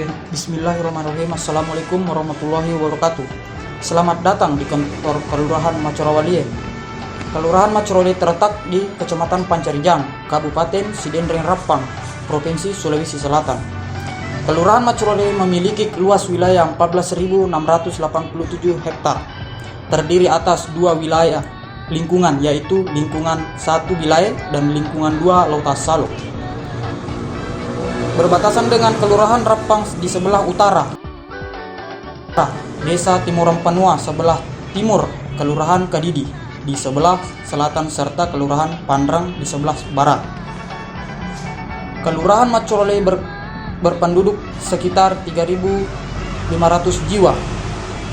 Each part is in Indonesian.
Bismillahirrahmanirrahim. Assalamualaikum warahmatullahi wabarakatuh. Selamat datang di kantor Kelurahan Macorawalie. Kelurahan Macorawalie terletak di Kecamatan Pancarijang, Kabupaten Sidendreng Rappang, Provinsi Sulawesi Selatan. Kelurahan Macorawalie memiliki luas wilayah 14.687 hektar, terdiri atas dua wilayah lingkungan, yaitu lingkungan 1 wilayah dan lingkungan 2 Lautas Salo. Berbatasan dengan Kelurahan Rappang di sebelah utara, Desa Timurempanua sebelah timur, Kelurahan Kadidi di sebelah selatan, serta Kelurahan Pandrang di sebelah barat. Kelurahan Macorawalie berpenduduk sekitar 3.500 jiwa.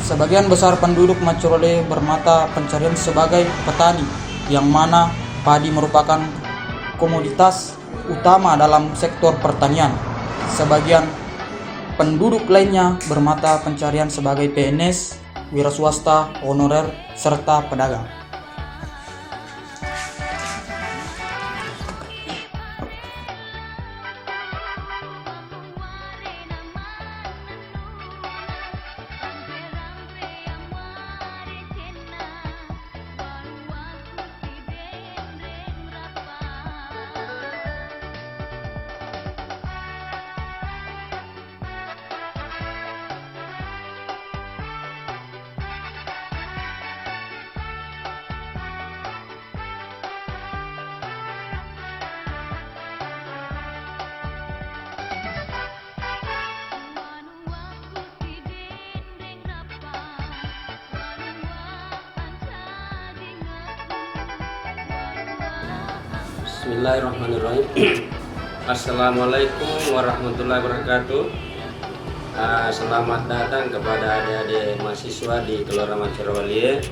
Sebagian besar penduduk Macorawalie bermata pencarian sebagai petani, yang mana padi merupakan komoditas utama dalam sektor pertanian. Sebagian penduduk lainnya bermata pencarian sebagai PNS, wira swasta, honorer, serta pedagang. Bismillahirrahmanirrahim. Assalamualaikum warahmatullahi wabarakatuh. Selamat datang kepada adik-adik mahasiswa di Kelurahan Macorawalie.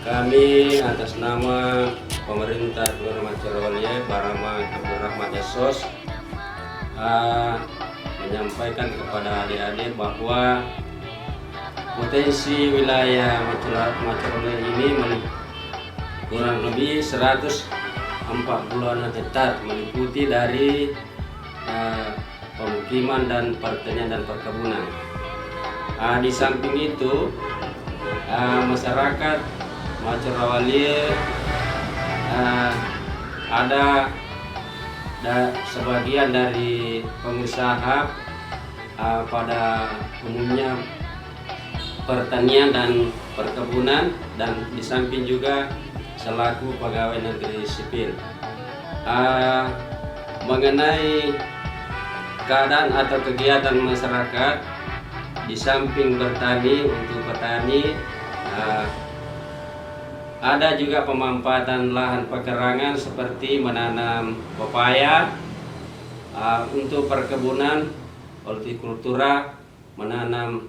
Kami atas nama pemerintah Kelurahan Macorawalie, Barama Abdul Rahmat Esos, menyampaikan kepada adik-adik bahwa potensi wilayah Macorawalie ini kurang lebih 140 hektar, meliputi dari pemukiman dan pertanian dan perkebunan. Di samping itu, masyarakat Macorawalie ada sebagian dari pengusaha pada umumnya pertanian dan perkebunan, dan di samping juga selaku pegawai negeri sipil. Mengenai keadaan atau kegiatan masyarakat, di samping bertani untuk petani, ada juga pemanfaatan lahan pekerangan seperti menanam pepaya, untuk perkebunan hortikultura, menanam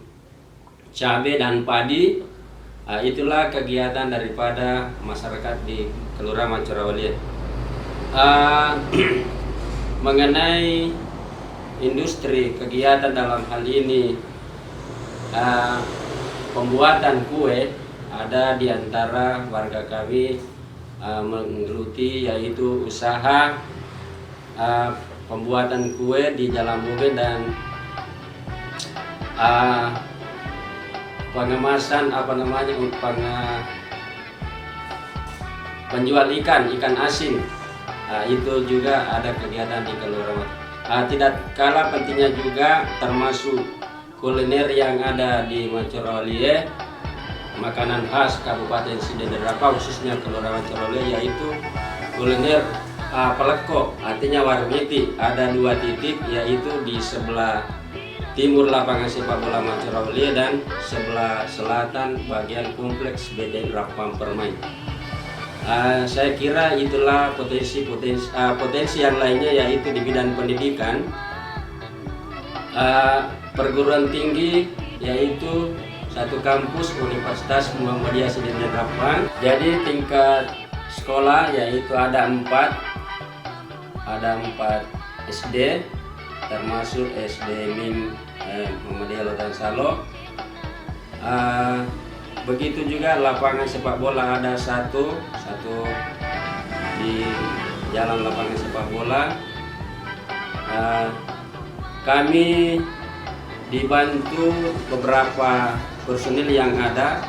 cabai dan padi. Itulah kegiatan daripada masyarakat di Kelurahan Macorawalie. Mengenai industri, kegiatan dalam hal ini pembuatan kue, ada di antara warga kami menggeluti, yaitu usaha pembuatan kue di Jalan Bogen dan pengemasan penjual ikan asin. Itu juga ada kegiatan di Kelurahan. Tidak kalah pentingnya juga termasuk kuliner yang ada di Macorawalie, makanan khas Kabupaten Sidendreng Rappang, khususnya Kelurahan Macorawalie, yaitu kuliner peleko, artinya warung miti. Ada 2 titik, yaitu di sebelah timur lapangan sepak bola Macorawalie dan sebelah selatan bagian kompleks BDN Rappang Permai. Saya kira itulah potensi yang lainnya, yaitu di bidang pendidikan, perguruan tinggi, yaitu satu kampus Universitas Muhammadiyah Sidendreng Rappang. Jadi tingkat sekolah yaitu ada 4 SD, termasuk SD MIM Muhammadiyah Lautas Salo. Begitu juga lapangan sepak bola, ada satu di jalan lapangan sepak bola. Kami dibantu beberapa personil yang ada.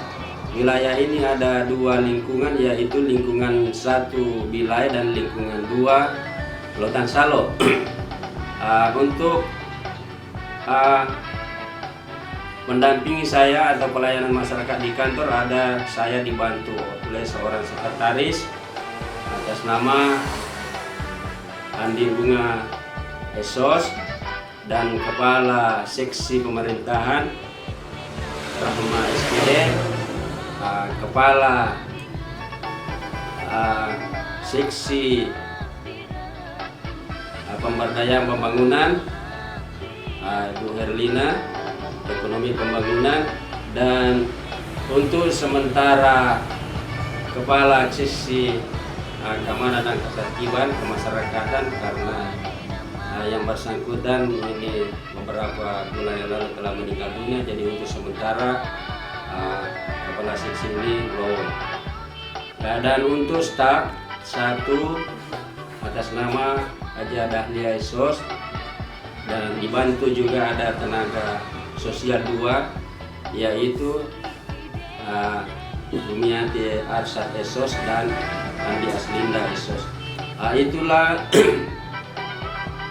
Wilayah ini ada 2 lingkungan, yaitu lingkungan 1 Bilai dan lingkungan 2 Lotan Salo. Untuk mendampingi saya atau pelayanan masyarakat di kantor, ada saya dibantu oleh seorang sekretaris atas nama Andi Bunga Esos, dan kepala seksi pemerintahan Rahma SPD, kepala seksi pemberdayaan pembangunan Bu Herlina, ekonomi pembangunan, dan untuk sementara kepala seksi keamanan dan ketertiban kemasyarakatan, karena yang bersangkutan ini beberapa bulan yang lalu telah meninggal dunia, jadi untuk sementara kepala seksi ini low. Dan untuk staf 1 atas nama Haji Dahlia Esos, dan dibantu juga ada tenaga sosial 2, yaitu Bumiati Arsad Esos dan Andi Aslinda Esos. Itulah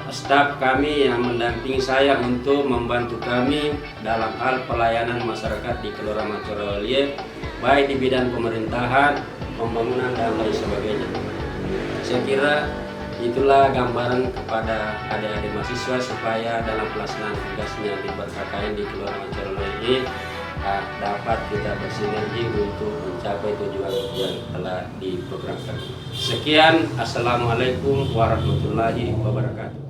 staf kami yang mendampingi saya untuk membantu kami dalam hal pelayanan masyarakat di Kelurahan Macorowalie, baik di bidang pemerintahan, pembangunan, dan lain sebagainya. Saya kira itulah gambaran kepada adik-adik mahasiswa supaya dalam pelaksanaan tugasnya di KKN di Kelurahan Macorowalie dapat kita bersinergi untuk mencapai tujuan yang telah diprogramkan. Sekian, assalamualaikum warahmatullahi wabarakatuh.